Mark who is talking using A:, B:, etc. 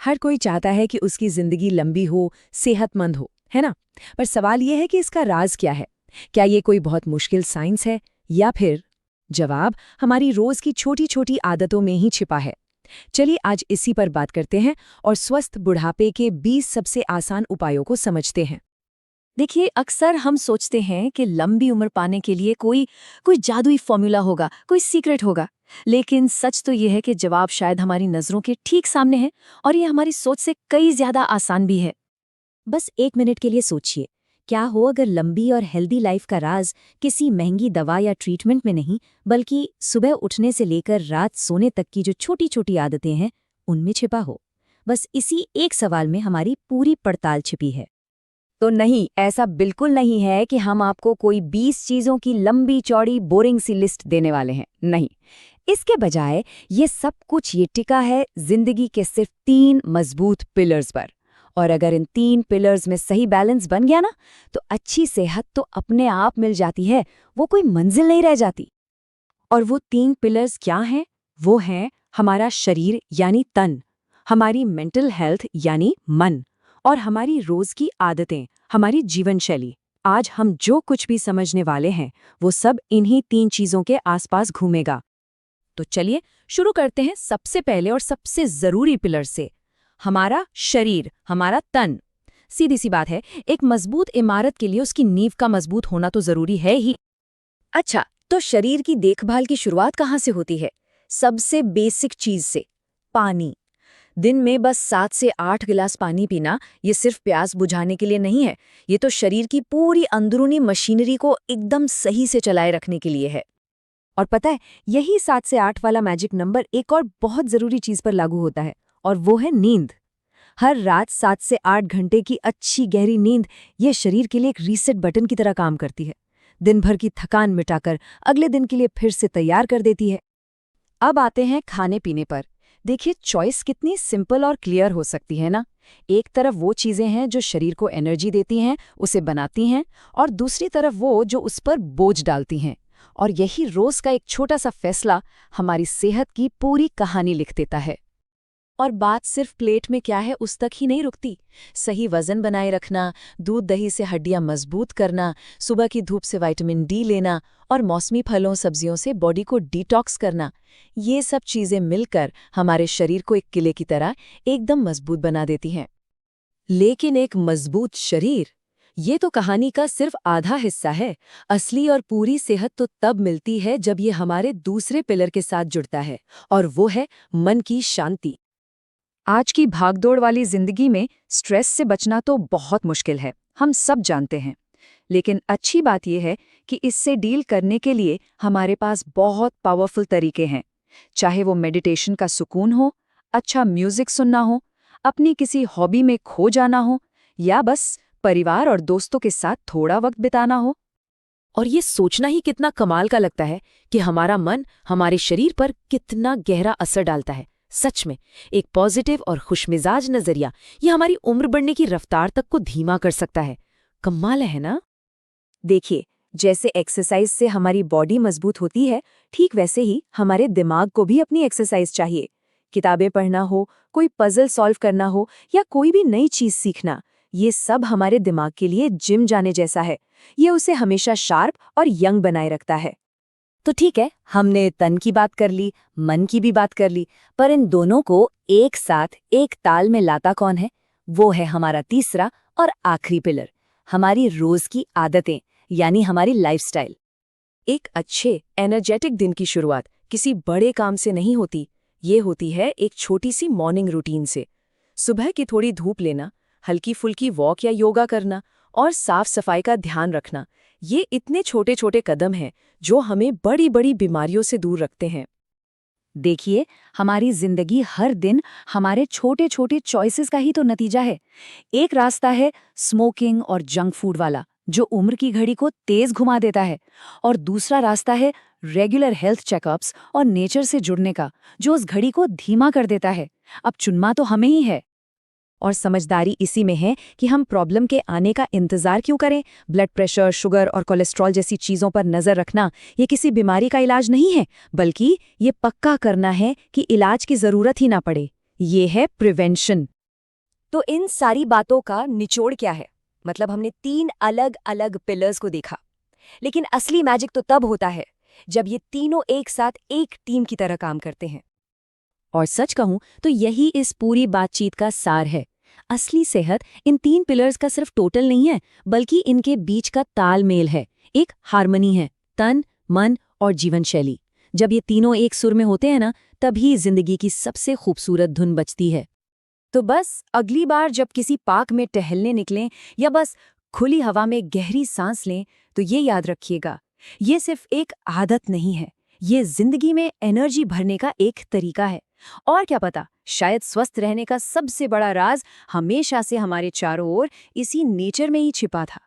A: हर कोई चाहता है कि उसकी जिंदगी लंबी हो, सेहतमंद हो, है ना? पर सवाल यह है कि इसका राज क्या है? क्या ये कोई बहुत मुश्किल साइंस है या फिर जवाब हमारी रोज की छोटी-छोटी आदतों में ही छिपा है। चलिए आज इसी पर बात करते हैं और स्वस्थ बुढ़ापे के 20 सबसे आसान उपायों को समझते हैं।
B: देखिए, अक्सर हम सोचते हैं कि लंबी उम्र पाने के लिए कोई जादुई फॉर्मूला होगा, कोई सीक्रेट होगा। लेकिन सच तो ये है कि जवाब शायद हमारी नज़रों के ठीक सामने है और ये हमारी सोच से कई ज़्यादा आसान भी है।
C: बस 1 मिनट के लिए सोचिए, क्या हो अगर लंबी और हेल्दी लाइफ का राज किसी महंगी दवा या ट्रीटमेंट में नहीं, बल्कि सुबह उठने से लेकर रात सोने तक की जो छोटी छोटी आदतें हैं उनमें छिपा हो। बस इसी एक सवाल में हमारी पूरी पड़ताल छिपी है।
B: तो नहीं, ऐसा बिल्कुल नहीं है कि हम आपको कोई 20 चीज़ों की लंबी चौड़ी बोरिंग सी लिस्ट देने वाले हैं। नहीं, इसके बजाय ये सब कुछ ये टिका है जिंदगी के सिर्फ 3 मजबूत पिलर्स पर। और अगर इन 3 पिलर्स में सही बैलेंस बन गया ना, तो अच्छी सेहत तो अपने आप मिल जाती है, वो कोई मंजिल नहीं रह जाती।
A: और वो 3 पिलर्स क्या हैं? वो हैं हमारा शरीर यानी तन, हमारी मेंटल हेल्थ यानी मन, और हमारी रोज की आदतें, हमारी जीवन शैली। आज हम जो कुछ भी समझने वाले हैं वो सब इन्हीं 3 चीजों के आसपास घूमेगा। तो चलिए शुरू करते हैं सबसे पहले और सबसे जरूरी पिलर से, हमारा शरीर, हमारा तन। सीधी सी बात है, एक मजबूत इमारत के लिए उसकी नींव का मजबूत होना तो जरूरी है ही।
B: अच्छा, तो शरीर की देखभाल की शुरुआत कहाँ से होती है? सबसे बेसिक चीज से, पानी। दिन में बस 7 से 8 गिलास पानी पीना, ये सिर्फ प्यास बुझाने के लिए नहीं है, ये तो शरीर की पूरी अंदरूनी मशीनरी को एकदम सही से चलाए रखने के लिए है।
A: और पता है, यही 7 से 8 वाला मैजिक नंबर एक और बहुत जरूरी चीज पर लागू होता है, और वो है नींद। हर रात 7 से 8 घंटे की अच्छी गहरी नींद ये शरीर के लिए एक रीसेट बटन की तरह काम करती है। दिन भर की थकान मिटाकर अगले दिन के लिए फिर से तैयार कर देती है। अब आते हैं खाने पीने पर। देखिए, चॉइस कितनी सिंपल और क्लियर हो सकती है ना। एक तरफ वो चीजें हैं जो शरीर को एनर्जी देती हैं, उसे बनाती हैं, और दूसरी तरफ वो जो उस पर बोझ डालती हैं। और यही रोज का एक छोटा सा फैसला हमारी सेहत की पूरी कहानी लिख देता है। और बात सिर्फ प्लेट में क्या है उस तक ही नहीं रुकती। सही वजन बनाए रखना, दूध दही से हड्डियां मजबूत करना, सुबह की धूप से विटामिन डी लेना और मौसमी फलों सब्जियों से बॉडी को डिटॉक्स करना, ये सब चीजें मिलकर हमारे शरीर को एक किले की तरह एकदम मजबूत बना देती हैं। लेकिन एक मजबूत शरीर, ये तो कहानी का सिर्फ आधा हिस्सा है। असली और पूरी सेहत तो तब मिलती है जब ये हमारे दूसरे पिलर के साथ जुड़ता है, और वो है मन की शांति। आज की भागदौड़ वाली जिंदगी में स्ट्रेस से बचना तो बहुत मुश्किल है, हम सब जानते हैं। लेकिन अच्छी बात यह है कि इससे डील करने के लिए हमारे पास बहुत पावरफुल तरीके हैं। चाहे वो मेडिटेशन का सुकून हो, अच्छा म्यूजिक सुनना हो, अपनी किसी हॉबी में खो जाना हो, या बस परिवार और दोस्तों के साथ थोड़ा वक्त बिताना हो। और ये सोचना ही कितना कमाल का लगता है कि हमारा मन हमारे शरीर पर कितना गहरा असर डालता है। सच में, एक पॉजिटिव और खुशमिजाज नजरिया ये हमारी उम्र बढ़ने की रफ्तार तक को धीमा कर सकता है। कमाल है ना? देखिए, जैसे एक्सरसाइज से हमारी बॉडी मजबूत होती है, ठीक वैसे ही हमारे दिमाग को भी अपनी एक्सरसाइज चाहिए। किताबें पढ़ना हो, कोई पजल सॉल्व करना हो, या कोई भी नई चीज सीखना, ये सब हमारे दिमाग के लिए जिम जाने जैसा है। ये उसे हमेशा शार्प और यंग बनाए रखता है। तो ठीक है, हमने तन की बात कर ली, मन की भी बात कर ली, पर इन दोनों को एक साथ एक ताल में लाता कौन है? वो है हमारा तीसरा और आखिरी पिलर, हमारी रोज की आदतें, यानी हमारी लाइफस्टाइल। एक अच्छे एनर्जेटिक दिन की शुरुआत किसी बड़े काम से नहीं होती, ये होती है एक छोटी सी मॉर्निंग रूटीन से। सुबह की थोड़ी धूप लेना, हल्की फुल्की वॉक या योगा करना और साफ सफाई का ध्यान रखना, ये इतने छोटे छोटे कदम हैं जो हमें बड़ी बड़ी बीमारियों से दूर रखते हैं। देखिए, हमारी जिंदगी हर दिन हमारे छोटे छोटे चॉइसेस का ही तो नतीजा है। एक रास्ता है स्मोकिंग और जंक फूड वाला, जो उम्र की घड़ी को तेज घुमा देता है, और दूसरा रास्ता है रेगुलर हेल्थ चेकअप्स और नेचर से जुड़ने का, जो उस घड़ी को धीमा कर देता है। अब चुनना तो हमें ही है। और समझदारी इसी में है कि हम प्रॉब्लम के आने का इंतजार क्यों करें। ब्लड प्रेशर, शुगर और कोलेस्ट्रॉल जैसी चीज़ों पर नज़र रखना ये किसी बीमारी का इलाज नहीं है, बल्कि ये पक्का करना है कि इलाज की ज़रूरत ही ना पड़े।
B: ये है प्रिवेंशन।
A: तो इन सारी बातों का निचोड़ क्या है? मतलब हमने 3 अलग अलग पिलर्स को देखा, लेकिन असली मैजिक तो तब होता है जब ये तीनों एक साथ एक टीम की तरह काम करते हैं।
C: और सच कहूं तो यही इस पूरी बातचीत का सार है। असली सेहत इन 3 पिलर्स का सिर्फ टोटल नहीं है, बल्कि इनके बीच का तालमेल है, एक हार्मनी है, तन, मन और जीवन शैली। जब ये तीनों एक सुर में होते हैं ना, तभी जिंदगी की सबसे खूबसूरत धुन बजती है।
A: तो बस अगली बार जब किसी पार्क में टहलने निकलें या बस खुली हवा में गहरी सांस लें, तो ये याद रखिएगा, ये सिर्फ एक आदत नहीं है, ये जिंदगी में एनर्जी भरने का एक तरीका है। और क्या पता, शायद स्वस्थ रहने का सबसे बड़ा राज हमेशा से हमारे चारों ओर इसी नेचर में ही छिपा था।